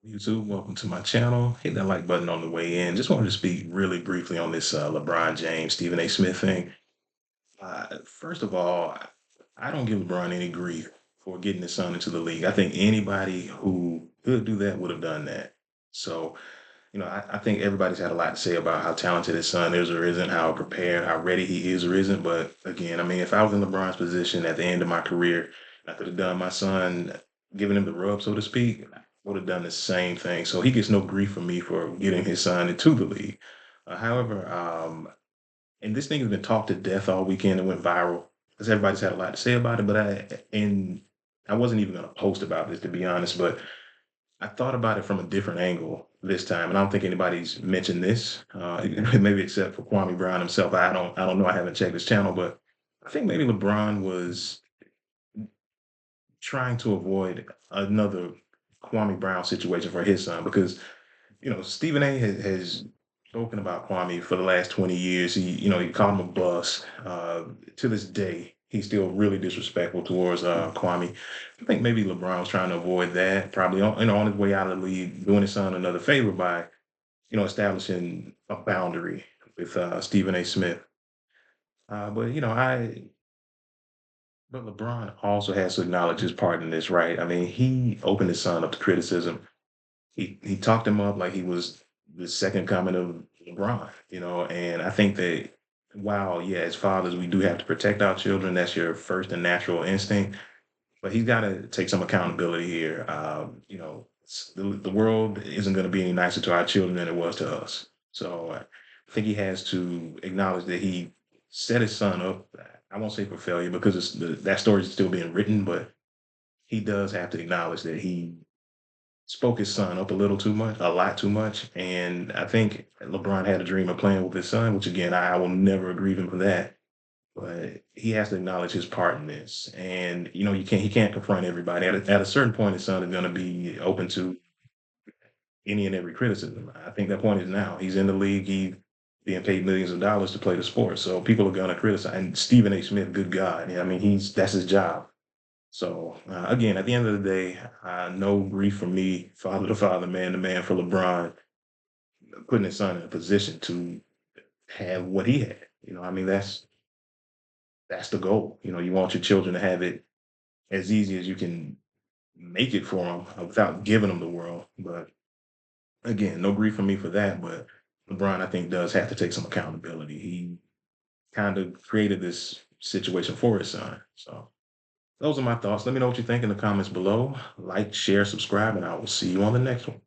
YouTube, welcome to my channel. Hit that like button on the way in. Just wanted to speak really briefly on this LeBron James, Stephen A. Smith thing. First of all, I don't give LeBron any grief for getting his son into the league. I think anybody who could do that would have done that. So, I think everybody's had a lot to say about how talented his son is or isn't, how prepared, how ready he is or isn't. But again, I mean, if I was in LeBron's position at the end of my career, I could have done my son, giving him the rub, so to speak, I would have done the same thing. So he gets no grief from me for getting his son into the league. However, and this thing has been talked to death all weekend. It went viral because everybody's had a lot to say about it. But I wasn't even going to post about this, to be honest. But I thought about it from a different angle this time, and I don't think anybody's mentioned this, maybe except for Kwame Brown himself. I don't know. I haven't checked his channel, but I think maybe LeBron was trying to avoid another Kwame Brown situation for his son because Stephen A. has spoken about Kwame for the last 20 years. He called him a bust. To this day, he's still really disrespectful towards Kwame. I think maybe LeBron was trying to avoid that, probably on his way out of the league, doing his son another favor by, establishing a boundary with Stephen A. Smith. But but LeBron also has to acknowledge his part in this, right? I mean, he opened his son up to criticism. He talked him up like he was the second coming of LeBron, and I think that while yeah, as fathers, we do have to protect our children. That's your first and natural instinct. But he's got to take some accountability here. The world isn't going to be any nicer to our children than it was to us. So I think he has to acknowledge that he set his son up. I won't say for failure because that story is still being written, but he does have to acknowledge that he spoke his son up a little too much, a lot too much. And I think LeBron had a dream of playing with his son, which again, I will never agree with him for that. But he has to acknowledge his part in this. And he can't confront everybody. At a certain point, his son is going to be open to any and every criticism. I think that point is now. He's in the league. He's being paid millions of dollars to play the sport. So people are going to criticize. And Stephen A. Smith, good God. Yeah, I mean, that's his job. So again, at the end of the day, no grief from me, father to father, man to man, for LeBron putting his son in a position to have what he had. I mean, that's the goal. You want your children to have it as easy as you can make it for them without giving them the world. But again, no grief from me for that. But LeBron, I think, does have to take some accountability. He kind of created this situation for his son. So those are my thoughts. Let me know what you think in the comments below. Like, share, subscribe, and I will see you on the next one.